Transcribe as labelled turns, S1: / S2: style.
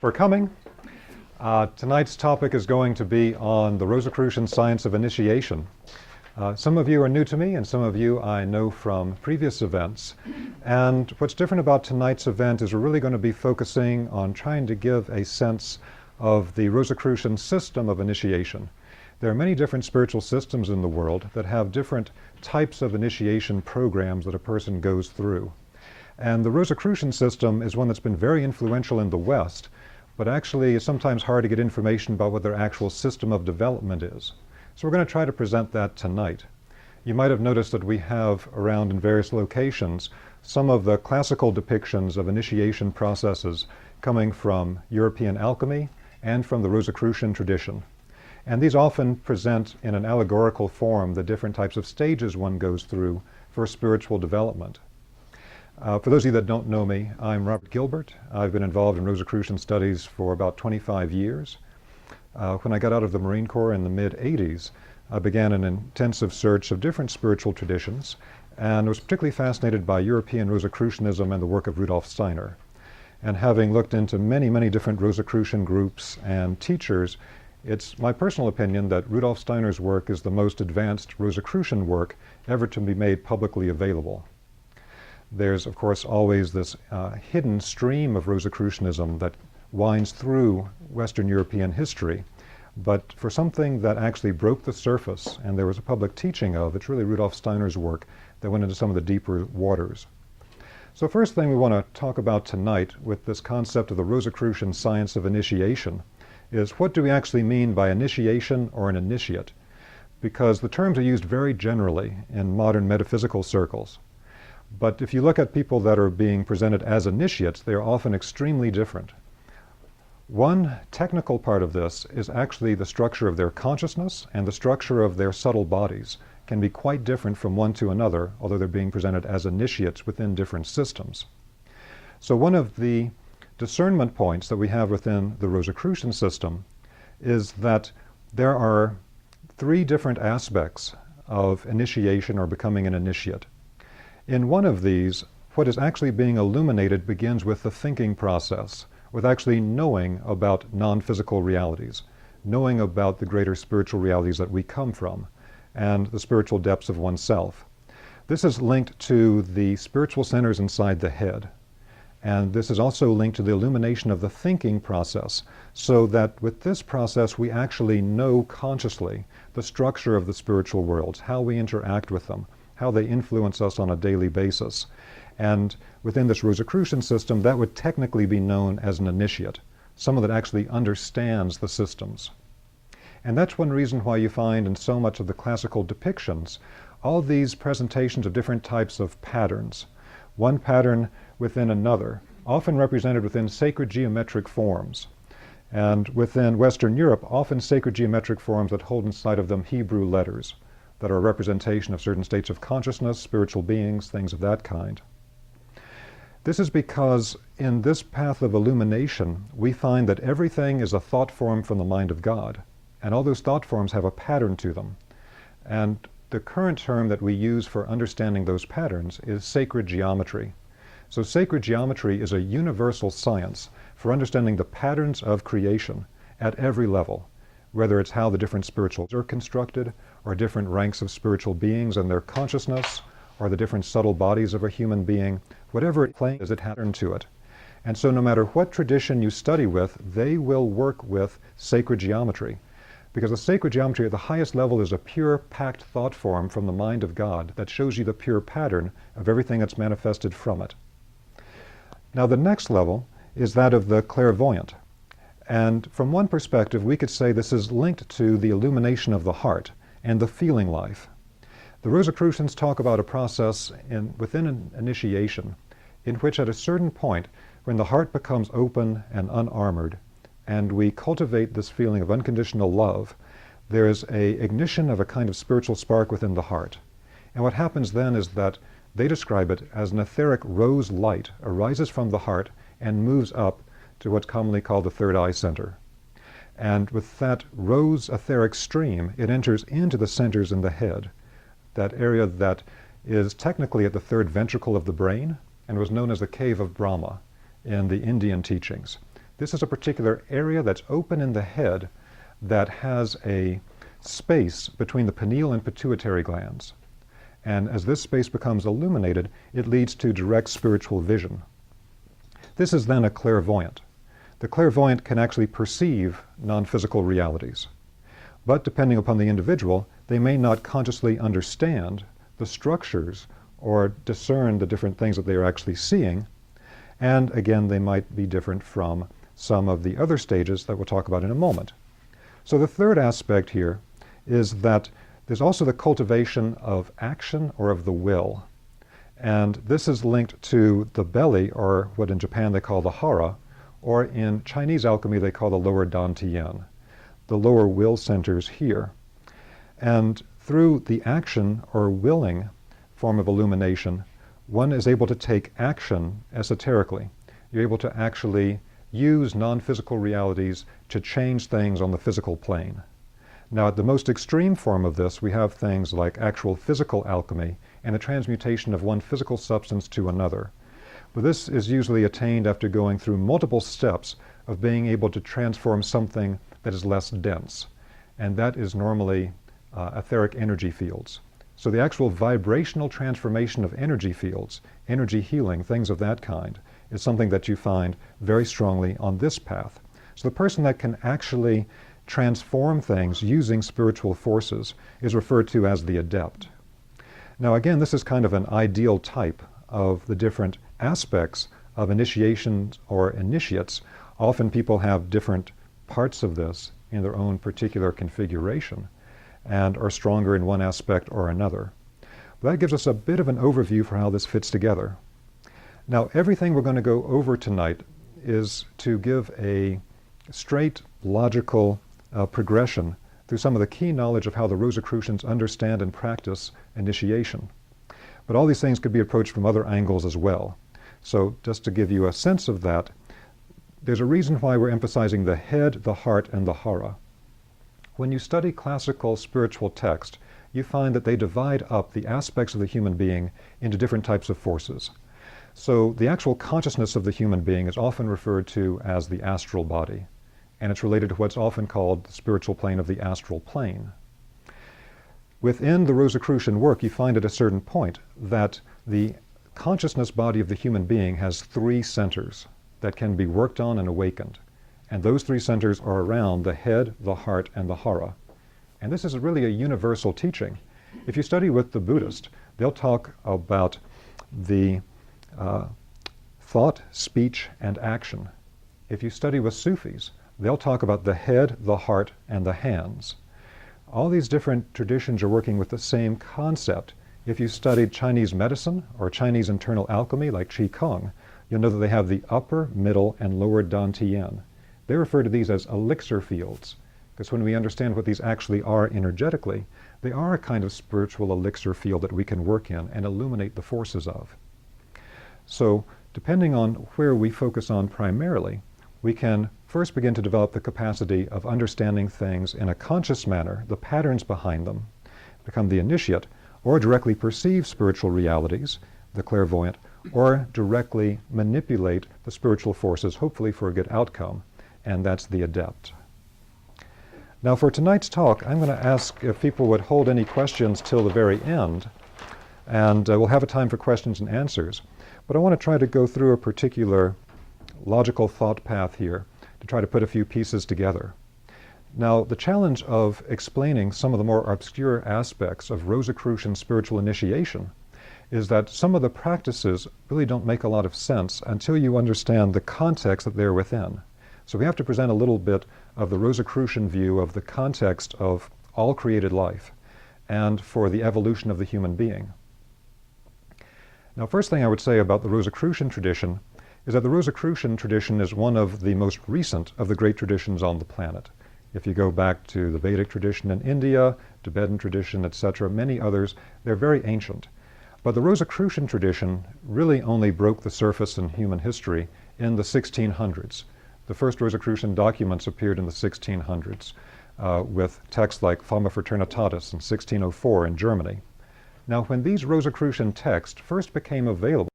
S1: For coming. Tonight's topic is going to be on the Rosicrucian science of initiation. Some of you are new to me, and some of you I know from previous events. And what's different about tonight's event is we're really going to be focusing on trying to give a sense of the Rosicrucian system of initiation. There are many different spiritual systems in the world that have different types of initiation programs that a person goes through. And the Rosicrucian system is one that's been very influential in the West, but actually it's sometimes hard to get information about what their actual system of development is. So we're going to try to present that tonight. You might have noticed that we have around in various locations some of the classical depictions of initiation processes coming from European alchemy and from the Rosicrucian tradition. And these often present in an allegorical form the different types of stages one goes through for spiritual development. For those of you that don't know me, I'm Robert Gilbert. I've been involved in Rosicrucian studies for about 25 years. When I got out of the Marine Corps in the mid-'80s, I began an intensive search of different spiritual traditions, and was particularly fascinated by European Rosicrucianism and the work of Rudolf Steiner. And having looked into many, many different Rosicrucian groups and teachers, it's my personal opinion that Rudolf Steiner's work is the most advanced Rosicrucian work ever to be made publicly available. There's, of course, always this hidden stream of Rosicrucianism that winds through Western European history. But for something that actually broke the surface and there was a public teaching of, it's really Rudolf Steiner's work that went into some of the deeper waters. So first thing we want to talk about tonight with this concept of the Rosicrucian science of initiation is what do we actually mean by initiation or an initiate? Because the terms are used very generally in modern metaphysical circles. But if you look at people that are being presented as initiates, they are often extremely different. One technical part of this is actually the structure of their consciousness and the structure of their subtle bodies can be quite different from one to another, although they're being presented as initiates within different systems. So one of the discernment points that we have within the Rosicrucian system is that there are three different aspects of initiation or becoming an initiate. In one of these, what is actually being illuminated begins with the thinking process, with actually knowing about non-physical realities, knowing about the greater spiritual realities that we come from, and the spiritual depths of oneself. This is linked to the spiritual centers inside the head. And this is also linked to the illumination of the thinking process, so that with this process we actually know consciously the structure of the spiritual worlds, how we interact with them, how they influence us on a daily basis. And within this Rosicrucian system, that would technically be known as an initiate, someone that actually understands the systems. And that's one reason why you find in so much of the classical depictions all these presentations of different types of patterns, one pattern within another, often represented within sacred geometric forms. And within Western Europe, often sacred geometric forms that hold inside of them Hebrew letters that are a representation of certain states of consciousness, spiritual beings, things of that kind. This is because in this path of illumination, we find that everything is a thought form from the mind of God, and all those thought forms have a pattern to them. And the current term that we use for understanding those patterns is sacred geometry. So sacred geometry is a universal science for understanding the patterns of creation at every level, whether it's how the different spirituals are constructed, or different ranks of spiritual beings and their consciousness, or the different subtle bodies of a human being, whatever it claims, it has a pattern to it. And so no matter what tradition you study with, they will work with sacred geometry. Because the sacred geometry at the highest level is a pure packed thought form from the mind of God that shows you the pure pattern of everything that's manifested from it. Now the next level is that of the clairvoyant. And from one perspective, we could say this is linked to the illumination of the heart and the feeling life. The Rosicrucians talk about a process within an initiation in which at a certain point, when the heart becomes open and unarmored, and we cultivate this feeling of unconditional love, there is an ignition of a kind of spiritual spark within the heart. And what happens then is that they describe it as an etheric rose light arises from the heart and moves up to what's commonly called the third eye center. And with that rose etheric stream, it enters into the centers in the head, that area that is technically at the third ventricle of the brain and was known as the cave of Brahma in the Indian teachings. This is a particular area that's open in the head that has a space between the pineal and pituitary glands. And as this space becomes illuminated, it leads to direct spiritual vision. This is then a clairvoyant. The clairvoyant can actually perceive non-physical realities. But depending upon the individual, they may not consciously understand the structures or discern the different things that they are actually seeing. And again, they might be different from some of the other stages that we'll talk about in a moment. So the third aspect here is that there's also the cultivation of action or of the will. And this is linked to the belly, or what in Japan they call the hara, or in Chinese alchemy they call the lower dantian, the lower will centers here. And through the action or willing form of illumination, one is able to take action esoterically. You're able to actually use non-physical realities to change things on the physical plane. Now, at the most extreme form of this, we have things like actual physical alchemy and the transmutation of one physical substance to another. But this is usually attained after going through multiple steps of being able to transform something that is less dense. And that is normally etheric energy fields. So the actual vibrational transformation of energy fields, energy healing, things of that kind, is something that you find very strongly on this path. So the person that can actually transform things using spiritual forces is referred to as the adept. Now again, this is kind of an ideal type of the different aspects of initiations or initiates. Often people have different parts of this in their own particular configuration and are stronger in one aspect or another. But that gives us a bit of an overview for how this fits together. Now, everything we're going to go over tonight is to give a straight, logical progression through some of the key knowledge of how the Rosicrucians understand and practice initiation. But all these things could be approached from other angles as well. So just to give you a sense of that, there's a reason why we're emphasizing the head, the heart, and the hara. When you study classical spiritual text, you find that they divide up the aspects of the human being into different types of forces. So the actual consciousness of the human being is often referred to as the astral body, and it's related to what's often called the spiritual plane of the astral plane. Within the Rosicrucian work, you find at a certain point that the consciousness body of the human being has three centers that can be worked on and awakened. And those three centers are around the head, the heart, and the hara. And this is really a universal teaching. If you study with the Buddhist, they'll talk about the thought, speech, and action. If you study with Sufis, they'll talk about the head, the heart, and the hands. All these different traditions are working with the same concept. If you studied Chinese medicine or Chinese internal alchemy like Qigong, you'll know that they have the upper, middle, and lower dantian. They refer to these as elixir fields, because when we understand what these actually are energetically, they are a kind of spiritual elixir field that we can work in and illuminate the forces of. So, depending on where we focus on primarily, we can first begin to develop the capacity of understanding things in a conscious manner, the patterns behind them, become the initiate, or directly perceive spiritual realities, the clairvoyant, or directly manipulate the spiritual forces, hopefully for a good outcome, and that's the adept. Now for tonight's talk, I'm going to ask if people would hold any questions till the very end, and we'll have a time for questions and answers. But I want to try to go through a particular logical thought path here to try to put a few pieces together. Now, the challenge of explaining some of the more obscure aspects of Rosicrucian spiritual initiation is that some of the practices really don't make a lot of sense until you understand the context that they're within. So we have to present a little bit of the Rosicrucian view of the context of all created life and for the evolution of the human being. Now, first thing I would say about the Rosicrucian tradition is that the Rosicrucian tradition is one of the most recent of the great traditions on the planet. If you go back to the Vedic tradition in India, Tibetan tradition, etc., many others, they're very ancient. But the Rosicrucian tradition really only broke the surface in human history in the 1600s. The first Rosicrucian documents appeared in the 1600s with texts like Fama Fraternitatis in 1604 in Germany. Now, when these Rosicrucian texts first became available,